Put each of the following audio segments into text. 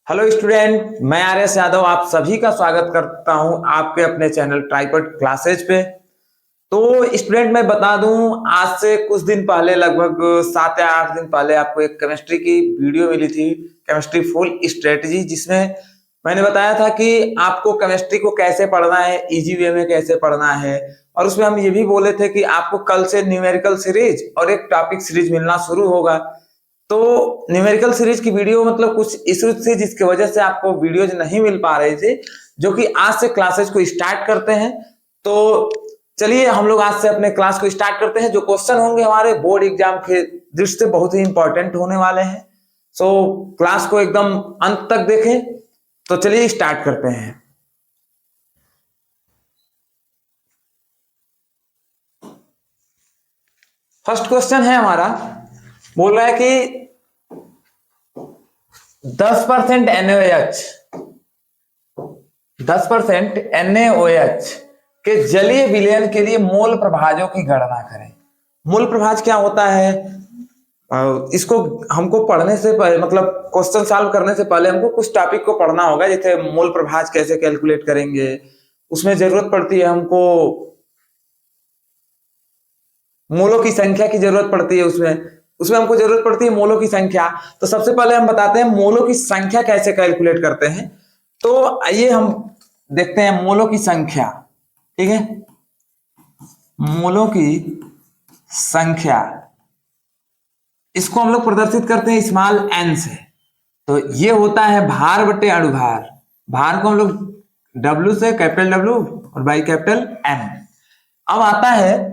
Hello student, मैं आर्यस यादव आप सभी का स्वागत करता हूं आपके अपने चैनल ट्राइपॉड क्लासेज पे। तो स्टूडेंट मैं बता दूं, आज से कुछ दिन पहले लगभग 7 या 8 दिन पहले आपको एक केमिस्ट्री की वीडियो मिली थी, केमिस्ट्री फुल स्ट्रेटजी, जिसमें मैंने बताया था कि आपको केमिस्ट्री को कैसे पढ़ना है, इजी वे में कैसे पढ़ना है। और उसमें हम ये भी बोले थे कि आपको कल से न्यूमेरिकल सीरीज और एक टॉपिक सीरीज मिलना शुरू होगा। तो न्यूमेरिकल सीरीज की वीडियो मतलब कुछ इश्यूज थे जिसकी वजह से आपको वीडियोज नहीं मिल पा रही थी, जो कि आज से क्लासेस को स्टार्ट करते हैं। तो चलिए हम लोग आज से अपने क्लास को स्टार्ट करते हैं। जो क्वेश्चन होंगे हमारे बोर्ड एग्जाम के दृष्टि से बहुत ही इंपॉर्टेंट होने वाले हैं। सो क्लास को एकदम अंत तक देखें। तो चलिए स्टार्ट करते हैं। फर्स्ट क्वेश्चन है हमारा, बोल रहा है कि 10% NaOH 10% NaOH के जलीय विलयन के लिए मोल प्रभाजों की गणना करें। मोल प्रभाज क्या होता है? इसको हमको पढ़ने से पहले मतलब क्वेश्चन सॉल्व करने से पहले हमको कुछ टॉपिक को पढ़ना होगा, जैसे मोल प्रभाज कैसे कैलकुलेट करेंगे। उसमें जरूरत पड़ती है हमको मोलों की संख्या की जरूरत पड़ती है। उसमें हमको जरूरत पड़ती है मोलों की संख्या। तो सबसे पहले हम बताते हैं मोलों की संख्या कैसे कैलकुलेट करते हैं। तो आइए हम देखते हैं मोलों की संख्या। ठीक है, मोलों की संख्या इसको हम लोग प्रदर्शित करते हैं स्मॉल n से। तो ये होता है भार बटे अणुभार। भार को हम लोग W से, कैपिटल W और बाई कैपिटल N। अब आता है,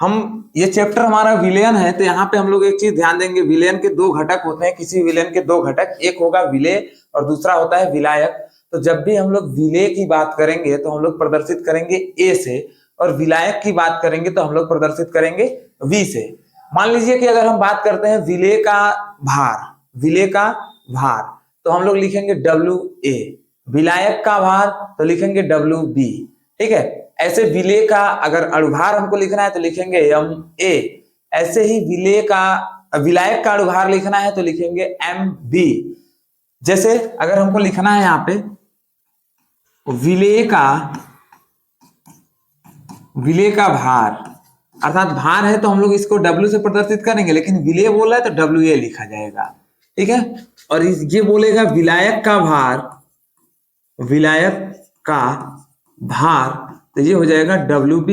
हम ये चैप्टर हमारा विलयन है, तो यहाँ पे हम लोग एक चीज ध्यान देंगे। विलयन के दो घटक होते हैं, किसी विलयन के दो घटक, एक होगा विलेय और दूसरा होता है विलायक। तो जब भी हम लोग विलेय की बात करेंगे तो हम लोग प्रदर्शित करेंगे A से, और विलायक की बात करेंगे तो हम लोग प्रदर्शित करेंगे V से। मान लीजिए कि अगर हम बात करते हैं विलेय का भार, विलेय का भार तो हम लोग लिखेंगे WA, विलायक का भार तो लिखेंगे WB। ठीक है, ऐसे विलेय का अगर अणुभार हमको लिखना है तो लिखेंगे MA। ऐसे ही विलेय का विलायक का अणुभार लिखना है तो लिखेंगे MB। जैसे अगर हमको लिखना है यहाँ पे विलेय का भार, अर्थात भार है तो हम लोग इसको W से प्रदर्शित करेंगे, लेकिन विलेय बोला है तो WA लिखा जाएगा। ठीक है, और ये बोलेगा विलायक का भार, विलायक का भार तो ये हो जाएगा WB।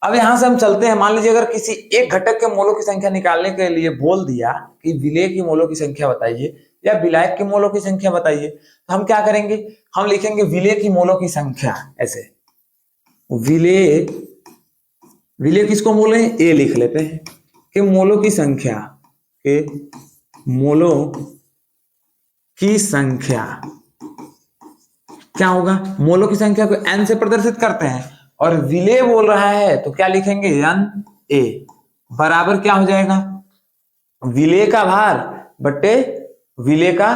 अब यहां से हम चलते हैं। मान लीजिए अगर किसी एक घटक के मोलों की संख्या निकालने के लिए बोल दिया कि विलेय की मोलों की संख्या बताइए या विलायक की मोलों की संख्या बताइए, तो हम क्या करेंगे? हम लिखेंगे विलेय की मोलों की संख्या। ऐसे विलेय किसको बोले हैं? A लिख लेते हैं कि मोलों की संख्या, के मोलों की संख्या क्या होगा? मोलों की संख्या को n से प्रदर्शित करते हैं, और विलेय बोल रहा है तो क्या लिखेंगे? Na बराबर क्या हो जाएगा? विलेय का भार बटे विलेय का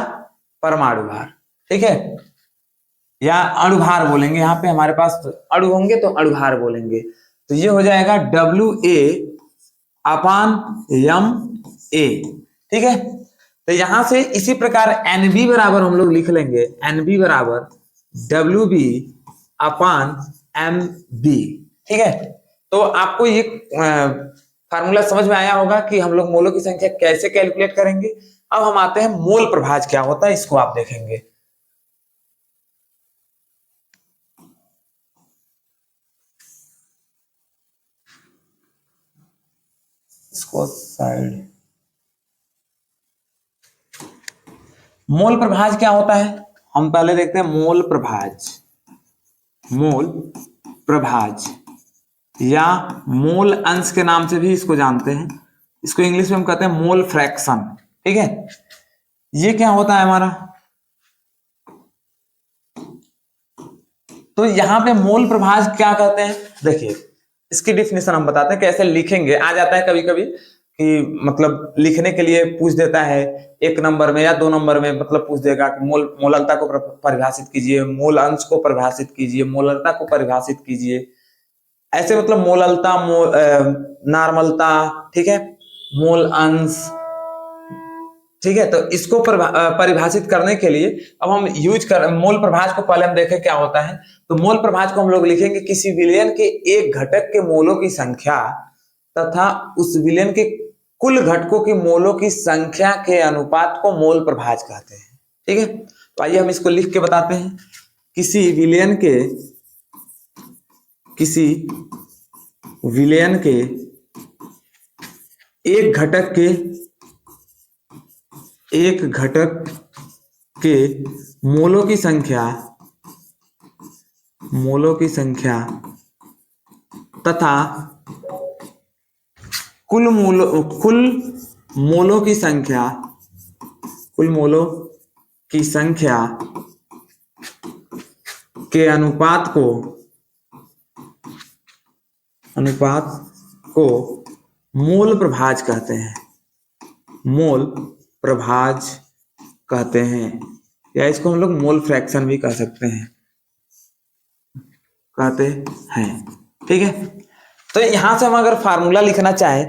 परमाणु भार। ठीक है, या अणुभार बोलेंगे, यहाँ पे हमारे पास अणु होंगे तो अणुभार बोलेंगे। तो ये हो जाएगा WA अपान MA। ठीक है, तो यहां से इसी प्रकार NB बराबर हम लोग लिख लेंगे, NB बराबर WB अपान MB। ठीक है, तो आपको ये फार्मूला समझ में आया होगा कि हम लोग मोलों की संख्या कैसे कैलकुलेट करेंगे। अब हम आते हैं मोल प्रभाज क्या होता है, इसको आप देखेंगे। इसको साइड, मोल प्रभाज क्या होता है हम पहले देखते हैं। मोल प्रभाज, मोल प्रभाज या मोल अंश के नाम से भी इसको जानते हैं। इसको इंग्लिश में हम कहते हैं मोल फ्रैक्शन। ठीक है, ये क्या होता है हमारा? तो यहां पे मोल प्रभाज क्या कहते हैं, देखिए इसकी डिफिनेशन हम बताते हैं कैसे लिखेंगे। आ जाता है कभी कभी कि मतलब लिखने के लिए पूछ देता है 1 नंबर में या 2 नंबर में, मतलब पूछ देगा कि मोललता को परिभाषित कीजिए, मोल अंश को परिभाषित कीजिए, मोललता को परिभाषित कीजिए। ऐसे मतलब मोललता, नॉर्मलता, ठीक है, मोल अंश, ठीक है, तो इसको परिभाषित करने के लिए अब हम यूज कर मोल प्रभाज को पहले हम देखें क्या होता है। तो मोल प्रभाज को हम लोग लिखेंगे किसी विलयन के एक घटक के मोलों की संख्या तथा उस विलयन के कुल घटकों की मोलों की संख्या के अनुपात को मोल प्रभाज कहते हैं। ठीक है, तो आइए हम इसको लिख के बताते हैं। किसी विलयन के एक घटक के मोलों की संख्या तथा कुल मोलों की संख्या के अनुपात को मोल प्रभाज कहते हैं। मोल प्रभाज कहते हैं, या इसको हम लोग मोल फ्रैक्शन भी कह सकते हैं, कहते हैं। ठीक है, तो यहां से हम अगर फार्मूला लिखना चाहे,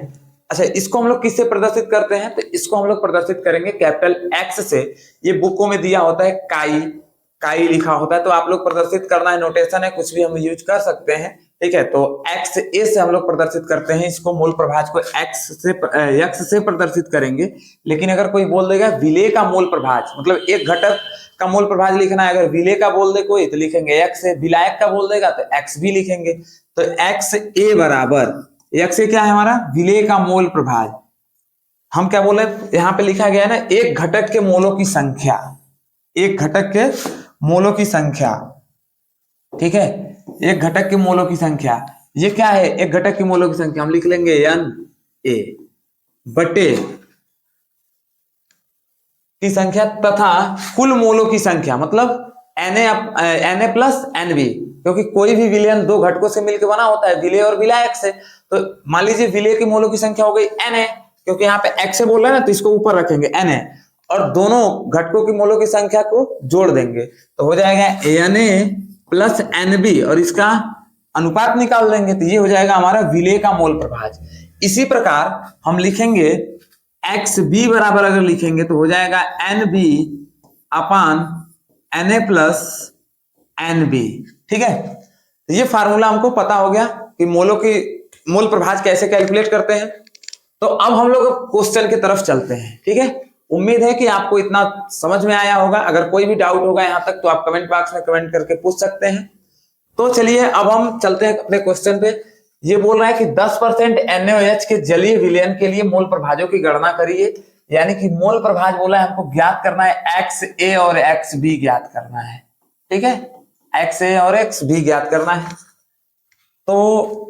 अच्छा इसको हम लोग किससे प्रदर्शित करते हैं, तो इसको हम लोग प्रदर्शित करेंगे कैपिटल एक्स से। ये बुकों में दिया होता है काई लिखा होता है, तो आप लोग प्रदर्शित करना है, नोटेशन है, कुछ भी हम यूज कर सकते हैं। ठीक है, तो एक्स ए से हम लोग प्रदर्शित करते हैं इसको, मूल प्रभाज को एक्स से प्रदर्शित करेंगे। लेकिन अगर कोई बोल देगा विलेय का मूल प्रभाज, मतलब एक घटक का मूल प्रभाज लिखना है, अगर विलेय का बोल दे कोई तो लिखेंगे एक्स से, विलायक का बोल देगा तो एक्स भी लिखेंगे। तो एक्स ए बराबर, एक्स ए क्या है हमारा, विलेय का मोल प्रभाज। हम क्या बोले, यहाँ पे लिखा गया है ना, एक घटक के मोलों की संख्या, एक घटक के मोलों की संख्या। ठीक है, एक घटक के मोलों की संख्या, ये क्या है, एक घटक के मोलों की संख्या हम लिख लेंगे एन ए बटे की संख्या तथा कुल मोलों की संख्या, मतलब Na प्लस Nb, क्योंकि कोई भी विलयन दो घटकों से मिलकर बना होता है, विलेय और विलायक से। तो मान लीजिए विलेय की मोलों की संख्या हो गई Na, क्योंकि यहाँ पे x से बोल रहे हैं ना, तो इसको ऊपर रखेंगे Na, और दोनों घटकों की मोलों की संख्या को जोड़ देंगे तो हो जाएगा Na प्लस Nb, और इसका अनुपात निकाल देंगे तो ये हो जाएगा हमारा विलेय का मोल प्रभाज। इसी प्रकार हम लिखेंगे XB बराबर, अगर लिखेंगे तो हो जाएगा NB अपान Na प्लस Nb। ठीक है, तो ये फार्मूला हमको पता हो गया कि मोल प्रभाज कैसे कैलकुलेट करते हैं। तो अब हम लोग क्वेश्चन की तरफ चलते हैं। ठीक है, उम्मीद है कि आपको इतना समझ में आया होगा। अगर कोई भी डाउट होगा यहाँ तक तो आप कमेंट बॉक्स में कमेंट करके पूछ सकते हैं। तो चलिए अब हम चलते हैं अपने क्वेश्चन पे। ये बोल रहा है कि 10% NaOH के जलीय विलयन के लिए मोल प्रभाजों की गणना करिए। यानी कि मोल प्रभाज बोला है हमको ज्ञात करना है, XA और XB ज्ञात करना है। ठीक है, XA और XB ज्ञात करना है। तो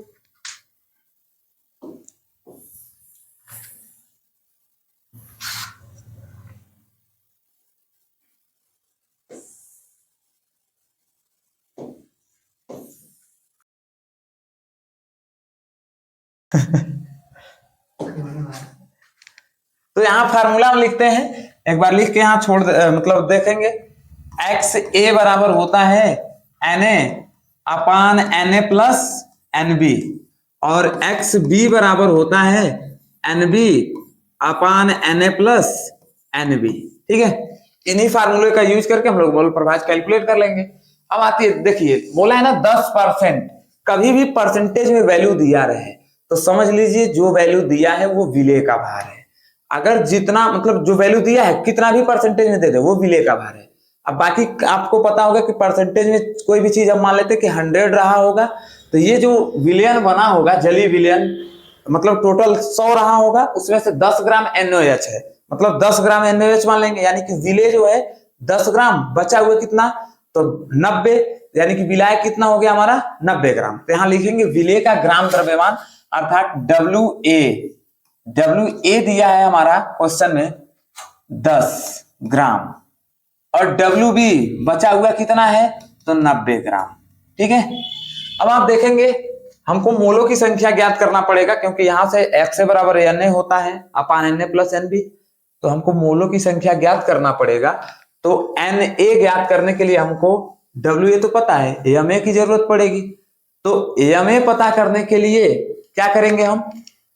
तो यहां फार्मूला हम लिखते हैं, एक बार लिख के यहां मतलब देखेंगे। XA बराबर होता है Na अपान Na प्लस Nb, और XB बराबर होता है Nb अपान Na प्लस Nb। ठीक है, इन्हीं फार्मूले का यूज करके हम लोग मोल प्रभाज कैलकुलेट कर लेंगे। अब आती है, देखिए बोला है ना 10%, कभी भी परसेंटेज में वैल्यू दिया रहे तो समझ लीजिए जो वैल्यू दिया है वो विलेय का भार है। अगर जितना मतलब जो वैल्यू दिया है कितना भी परसेंटेज में दे दे वो विलेय का भार है। अब बाकी आपको पता होगा कि परसेंटेज में कोई भी चीज हम मान लेते कि 100 रहा होगा, तो ये जो विलयन बना होगा जलीय विलयन, मतलब टोटल 100 रहा होगा, उसमें से 10 ग्राम NaOH है, मतलब 10 ग्राम NaOH मान लेंगे। यानी कि विलेय जो है 10 ग्राम, बचा हुआ कितना, तो 90, यानी कि विलायक कितना हो गया हमारा 90 ग्राम। तो यहाँ लिखेंगे विलेय का ग्राम द्रव्यमान, अर्थात WA दिया है हमारा क्वेश्चन में 10 ग्राम, और WB बचा हुआ कितना है, तो 90 ग्राम। ठीक है, अब आप देखेंगे हमको मोलों की संख्या ज्ञात करना पड़ेगा, क्योंकि यहां से XA बराबर Na होता है अपान Na प्लस Nb, तो हमको मोलों की संख्या ज्ञात करना पड़ेगा। तो Na ज्ञात करने के लिए हमको WA तो पता है, Ma की जरूरत पड़ेगी। तो Ma पता करने के लिए क्या करेंगे हम,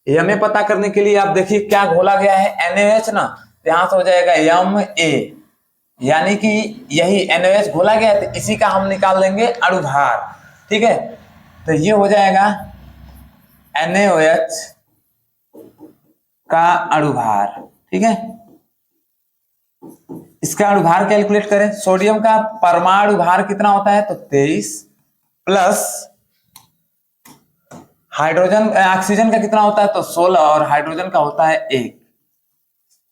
Ma पता करने के लिए आप देखिए क्या घोला गया है NaOH ना, तो यहां से हो जाएगा यम ए, यानी कि यही NaOH घोला गया है, तो इसी का हम निकाल देंगे अणुभार। ठीक है, तो ये हो जाएगा NaOH का अणुभार। ठीक है, इसका अणुभार कैलकुलेट करें। सोडियम का परमाणु भार कितना होता है, तो 23 प्लस हाइड्रोजन ऑक्सीजन का कितना होता है, तो 16 और हाइड्रोजन का होता है 1।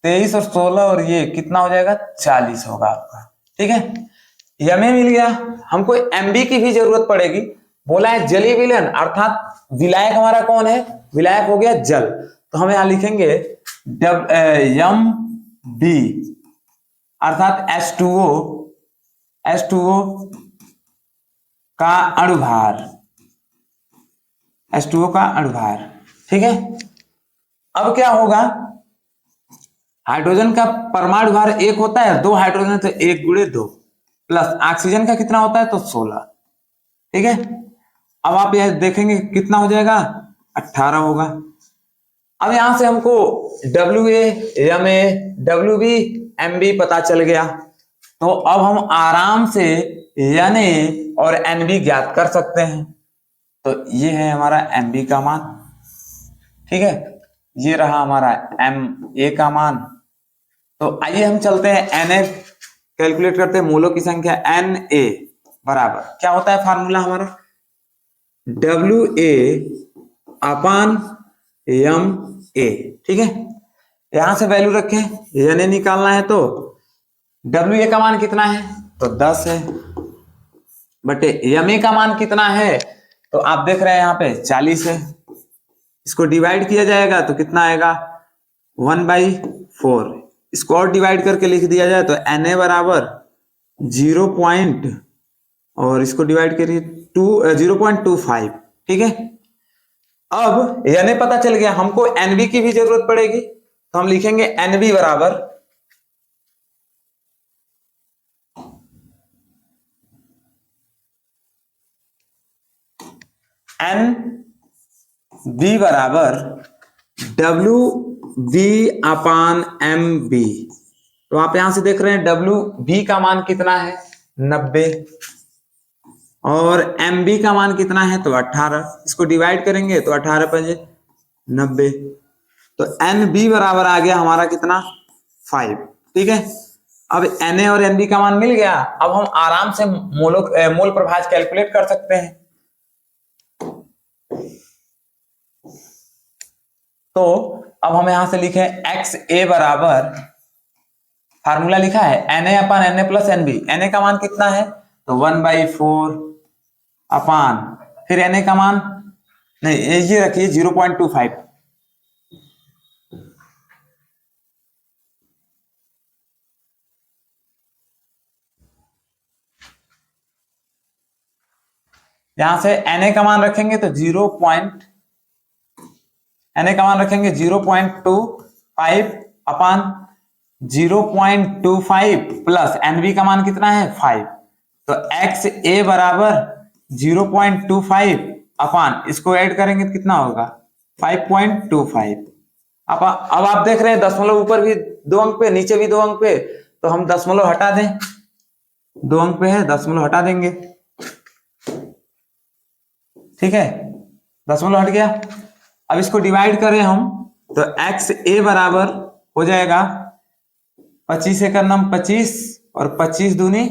23 और 16 और ये कितना हो जाएगा, 40 होगा आपका। ठीक है, यमे मिल गया। हमको एमबी की भी जरूरत पड़ेगी। बोला है जलीय विलयन, अर्थात विलायक हमारा कौन है, विलायक हो गया जल। तो हम यहां लिखेंगे यम बी अर्थात H2O का अणुभार, H2O का अणुभार। ठीक है, अब क्या होगा, हाइड्रोजन का परमाणु भार 1 होता है, 2 हाइड्रोजन तो 1 गुणे 2 प्लस ऑक्सीजन का कितना होता है, तो 16। ठीक है, अब आप यह देखेंगे कितना हो जाएगा, 18 होगा। अब यहां से हमको WA, MA, WB, MB पता चल गया। तो अब हम आराम से Na और NB ज्ञात कर सकते हैं। तो ये है हमारा MB का मान। ठीक है, ये रहा हमारा MA का मान। तो आइए हम चलते हैं Na कैलकुलेट करते हैं। मूलों की संख्या Na बराबर क्या होता है, फार्मूला हमारा WA अपान MA। ठीक है, यहां से वैल्यू रखें, Na निकालना है तो WA का मान कितना है, तो 10 है, बटे MA का मान कितना है, तो आप देख रहे हैं यहाँ पे 40 है। इसको डिवाइड किया जाएगा तो कितना आएगा, 1/4। इसको और डिवाइड करके लिख दिया जाए तो Na बराबर 0. और इसको डिवाइड करिए 0.25। ठीक है, अब Na पता चल गया, हमको NB की भी जरूरत पड़ेगी। तो हम लिखेंगे NB बराबर NB बराबर WB अपान MB। तो आप यहां से देख रहे हैं WB का मान कितना है, 90, और MB का मान कितना है, तो 18। इसको डिवाइड करेंगे तो 18 × 90। तो NB बराबर आ गया हमारा कितना, 5। ठीक है, अब Na और NB का मान मिल गया। अब हम आराम से मोल प्रभाज कैलकुलेट कर सकते हैं। तो अब हम यहां से लिखे XA बराबर, फार्मूला लिखा है Na अपान Na प्लस NB। Na का मान कितना है, तो 1/4 अपान, फिर Na का मान नहीं, ये रखिए 0.25। यहां से Na का मान रखेंगे तो 0.25 अपान 0.25 प्लस NB का मान कितना है, 5। तो XA बराबर 0.25 अपान, इसको ऐड करेंगे तो कितना होगा, 5.25। अब आप देख रहे हैं दशमलव ऊपर भी 2 अंक पे, नीचे भी 2 अंक पे, तो हम दशमलव हटा दें, 2 अंक पे है, दशमलव हटा देंगे। ठीक है, दशमलव हट गया। अब इसको डिवाइड करें हम तो XA बराबर हो जाएगा 25 × 9 25 और 25 दूनी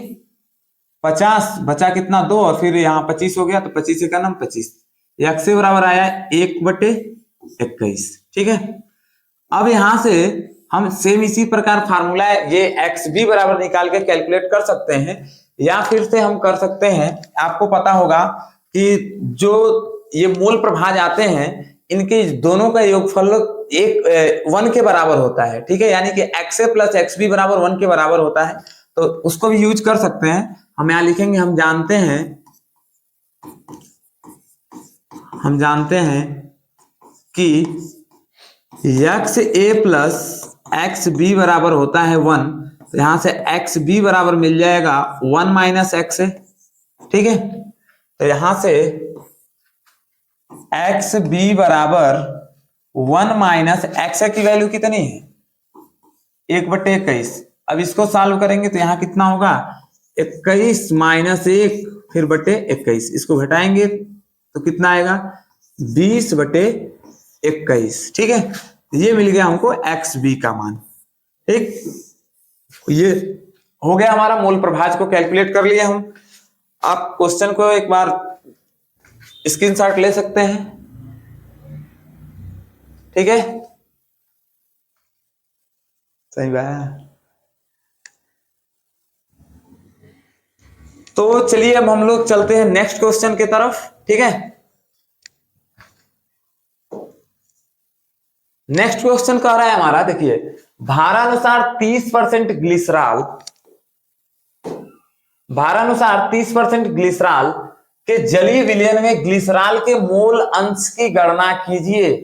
50, बचा कितना, 2, और फिर यहाँ 25 हो गया तो 25 × 9 25। XA बराबर आया 1/21। ठीक है, अब यहां से हम सेम इसी प्रकार फार्मूला ये XB बराबर निकाल के कैलकुलेट कर सकते हैं, या फिर से हम कर सकते हैं। आपको पता होगा कि जो ये मोल प्रभाज आते हैं, इनके दोनों का योगफल 1 के बराबर होता है। ठीक है, यानी कि XA प्लस XB बराबर 1 के बराबर होता है। तो उसको भी यूज कर सकते हैं। हम यहां लिखेंगे, हम जानते हैं कि XA प्लस XB बराबर होता है 1। तो यहां से XB बराबर मिल जाएगा 1 माइनस XA। ठीक है, तो यहां से XB बराबर 1 माइनस XA की वैल्यू कितनी है, 1/21। अब इसको सॉल्व करेंगे तो यहाँ कितना होगा, 21 माइनस 1 फिर बटे 21, इसको घटाएंगे तो कितना आएगा, 20/21। ठीक है, ये मिल गया हमको एक्स बी का मान। ठीक, ये हो गया हमारा मोल प्रभाज को कैलकुलेट कर लिया हम। आप क्वेश्चन को एक बार स्क्रीनशॉट ले सकते हैं। ठीक है, सही बात। तो चलिए अब हम लोग चलते हैं नेक्स्ट क्वेश्चन की तरफ। ठीक है, नेक्स्ट क्वेश्चन कह रहा है हमारा, देखिए भारानुसार 30% ग्लिसरॉल, भारानुसार 30% ग्लिसरॉल के जलीय विलयन में ग्लिसरॉल के मोल अंश की गणना कीजिए।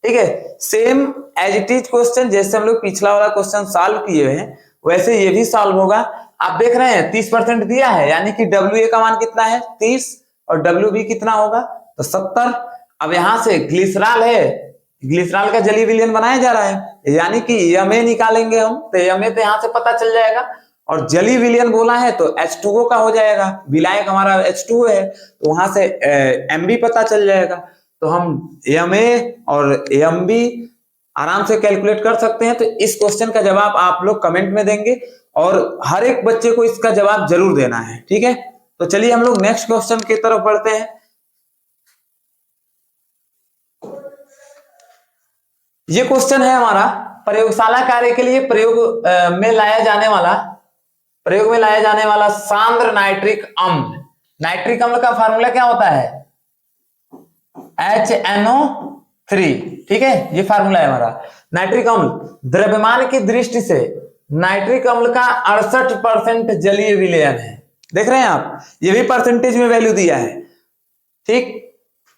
ठीक है, same as it is question, जैसे हम लोग पिछला वाला क्वेश्चन सॉल्व किए हैं वैसे ये भी सॉल्व होगा। आप देख रहे हैं 30% दिया है, यानी कि डब्ल्यू ए का मान कितना है 30 और डब्ल्यू बी कितना होगा तो 70। अब यहां से ग्लिसरॉल है, ग्लिसरॉल का जलीय विलयन बनाया जा रहा है, यानी कि यमे निकालेंगे हम, तो यमे तो यहां से पता चल जाएगा, और जलीय विलयन बोला है तो H2O का हो जाएगा, विलायक हमारा H2O है तो वहां से MB पता चल जाएगा। तो हम MA और MB आराम से कैलकुलेट कर सकते हैं। तो इस क्वेश्चन का जवाब आप लोग कमेंट में देंगे और हर एक बच्चे को इसका जवाब जरूर देना है। ठीक है, तो चलिए हम लोग नेक्स्ट क्वेश्चन की तरफ बढ़ते हैं। ये क्वेश्चन है हमारा, प्रयोगशाला कार्य के लिए प्रयोग में लाया जाने वाला सांद्र नाइट्रिक अम्ल, नाइट्रिक अम्ल का फार्मूला क्या होता है HNO3। ठीक है, ये फार्मूला है हमारा। नाइट्रिक अम्ल द्रव्यमान की दृष्टि से नाइट्रिक अम्ल का 68% जलीय विलयन है। देख रहे हैं आप, ये भी परसेंटेज में वैल्यू दिया है। ठीक,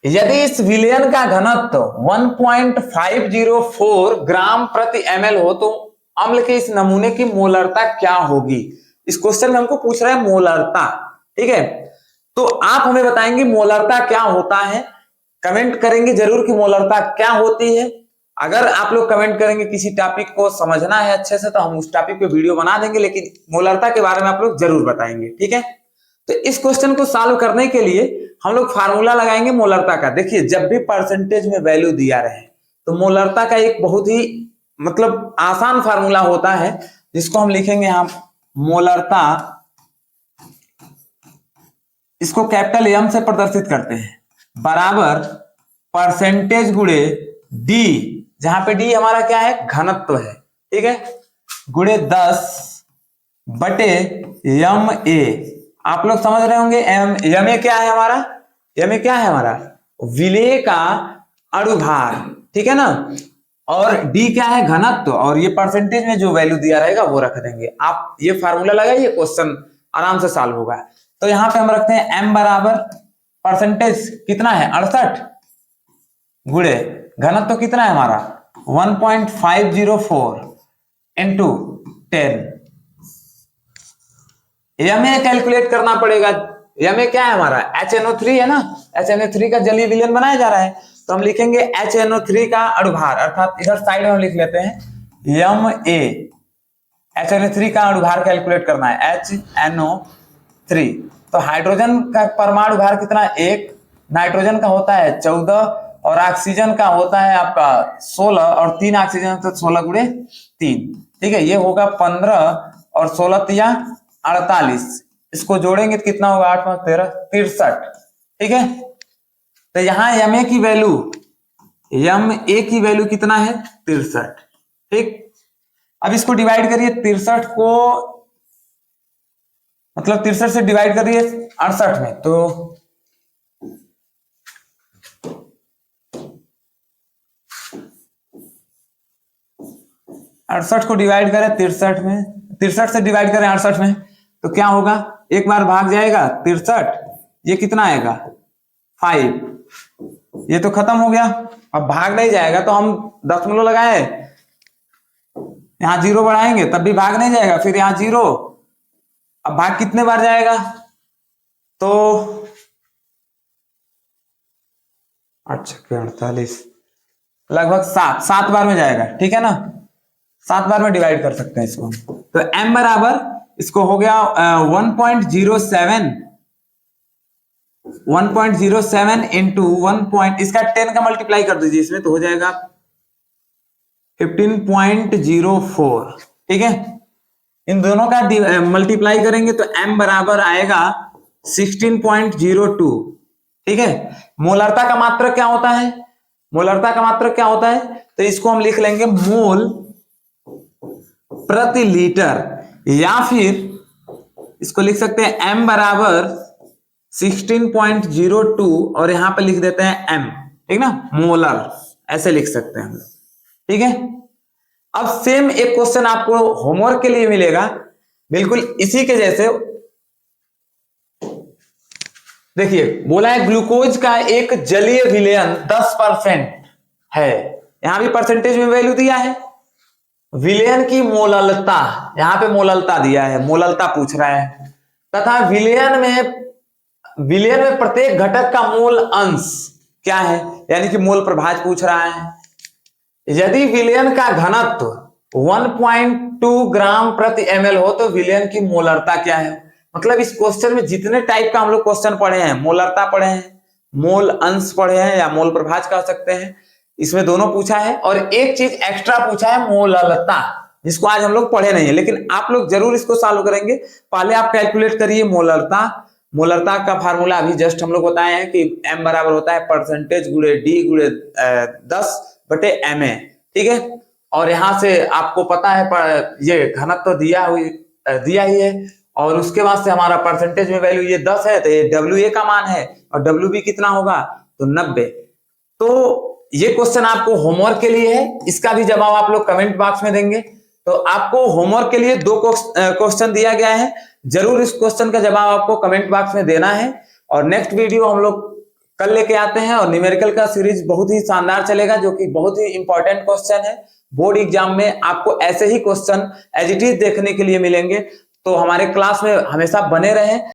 यदि इस विलयन का घनत्व 1.504 ग्राम प्रति ml हो तो अम्ल के इस नमूने की मोलरता क्या होगी। इस क्वेश्चन में हमको पूछ रहा है मोलरता। ठीक है, तो आप हमें बताएंगे मोलरता क्या होता है, कमेंट करेंगे जरूर कि मोलरता क्या होती है। अगर आप लोग कमेंट करेंगे किसी टॉपिक को समझना है अच्छे से तो हम उस टॉपिक पे वीडियो बना देंगे, लेकिन मोलरता के बारे में आप लोग जरूर बताएंगे। ठीक है, तो इस क्वेश्चन को सॉल्व करने के लिए हम लोग फार्मूला लगाएंगे मोलरता का। देखिए जब भी परसेंटेज में वैल्यू दिया रहे तो मोलरता का एक बहुत ही मतलब आसान फार्मूला होता है, जिसको हम लिखेंगे यहां मोलरता, इसको कैपिटल एम से प्रदर्शित करते हैं, बराबर परसेंटेज गुणे डी, जहां पे डी हमारा क्या है घनत्व है। ठीक है, गुणे 10/MA। आप लोग समझ रहे होंगे MA क्या है हमारा, MA क्या है हमारा विलेय का अणुभार। ठीक है ना, और D क्या है घनत्व, और ये परसेंटेज में जो वैल्यू दिया रहेगा वो रख देंगे। आप ये फार्मूला लगाइए, क्वेश्चन आराम से सॉल्व होगा। तो यहां पे हम रखते हैं M बराबर परसेंटेज कितना है 68 गुणे घनत्व कितना है हमारा 1.504 इंटू 10। MA कैलकुलेट करना पड़ेगा। MA क्या है हमारा HNO3 है ना, HNO3 का जलीय विलयन बनाया जा रहा है, तो हम लिखेंगे HNO3 का अणुभार, अर्थात इधर साइड में हम लिख लेते हैं MA। HNO3 का अणुभार कैलकुलेट करना है HNO3। तो हाइड्रोजन का परमाणु भार कितना है 1, नाइट्रोजन का होता है 14 और ऑक्सीजन का होता है आपका 16, और 3 ऑक्सीजन तो 16 गुणे 3। ठीक है, ये होगा 15 और 16 तिया 48, इसको जोड़ेंगे तो कितना होगा 8 5 13 63। ठीक है, तो यहां MA की वैल्यू कितना है 63। ठीक, अब इसको डिवाइड करिए 63 को, मतलब 63 से डिवाइड करिए 68 में, तो 68 को डिवाइड करें 63 में, 63 से डिवाइड करें 68 में तो क्या होगा, एक बार भाग जाएगा 63, ये कितना आएगा 5, ये तो खत्म हो गया। अब भाग नहीं जाएगा तो हम दशमलव लगाए, यहां 0 बढ़ाएंगे तब भी भाग नहीं जाएगा, फिर यहां 0, अब भाग कितने बार जाएगा तो 8 48 लगभग 7 बार में जाएगा। ठीक है ना, 7 बार में डिवाइड कर सकते हैं इसको। तो m बराबर इसको हो गया 1.07 इंटू 1 इसका 10 का मल्टीप्लाई कर दीजिए इसमें, तो हो जाएगा 15.04। ठीक है, इन दोनों का मल्टीप्लाई करेंगे तो m बराबर आएगा 16.02। ठीक है, मोलरता का मात्रक क्या होता है? मोलरता का मात्रक क्या होता है? तो इसको हम लिख लेंगे मोल प्रति लीटर, या फिर इसको लिख सकते हैं m बराबर 16.02 और यहां पे लिख देते हैं m। ठीक ना, मोलर ऐसे लिख सकते हैं हम लोग। ठीक है, अब सेम एक क्वेश्चन आपको होमवर्क के लिए मिलेगा, बिल्कुल इसी के जैसे। देखिए, बोला है ग्लूकोज का एक जलीय विलयन 10% है। यहां भी परसेंटेज में वैल्यू दिया है। विलयन की मोललता, यहां पे मोललता दिया है, मोललता पूछ रहा है, तथा विलयन में प्रत्येक घटक का मोल अंश क्या है, यानी कि मोल प्रभाज पूछ रहा है। यदि विलयन का घनत्व 1.2 ग्राम प्रति ml हो तो विलयन की मोलरता क्या है। मतलब इस क्वेश्चन में जितने टाइप का हम लोग क्वेश्चन पढ़े हैं, मोलरता पढ़े हैं, मोल अंश पढ़े हैं, या मोल प्रभाज कह सकते हैं, इसमें दोनों पूछा है। और एक चीज एक्स्ट्रा पूछा है, मोललता, जिसको आज हम लोग पढ़े नहीं है, लेकिन आप लोग जरूर इसको सॉल्व करेंगे। पहले आप कैलकुलेट करिए मोलरता। मोलरता का फार्मूला अभी जस्ट हम लोग बताए हैं कि m बराबर होता है परसेंटेज गुणे d गुणे 10/ma। ठीक है, और यहां से आपको पता है ये घनत्व तो दिया ही है, और उसके बाद से हमारा परसेंटेज में वैल्यू ये 10 है, तो ये WA का मान है, और WB कितना होगा, तो 90। तो ये क्वेश्चन आपको होमवर्क के लिए है, इसका भी जवाब आप लोग कमेंट बॉक्स में देंगे। तो आपको होमवर्क के लिए 2 क्वेश्चन दिया गया है, जरूर इस क्वेश्चन का जवाब आपको कमेंट बॉक्स में देना है। और नेक्स्ट वीडियो हम लोग कल लेके आते हैं, और न्यूमेरिकल का सीरीज बहुत ही शानदार चलेगा, जो कि बहुत ही इंपॉर्टेंट क्वेश्चन है। बोर्ड एग्जाम में आपको ऐसे ही क्वेश्चन एज इट इज देखने के लिए मिलेंगे, तो हमारे क्लास में हमेशा बने रहें।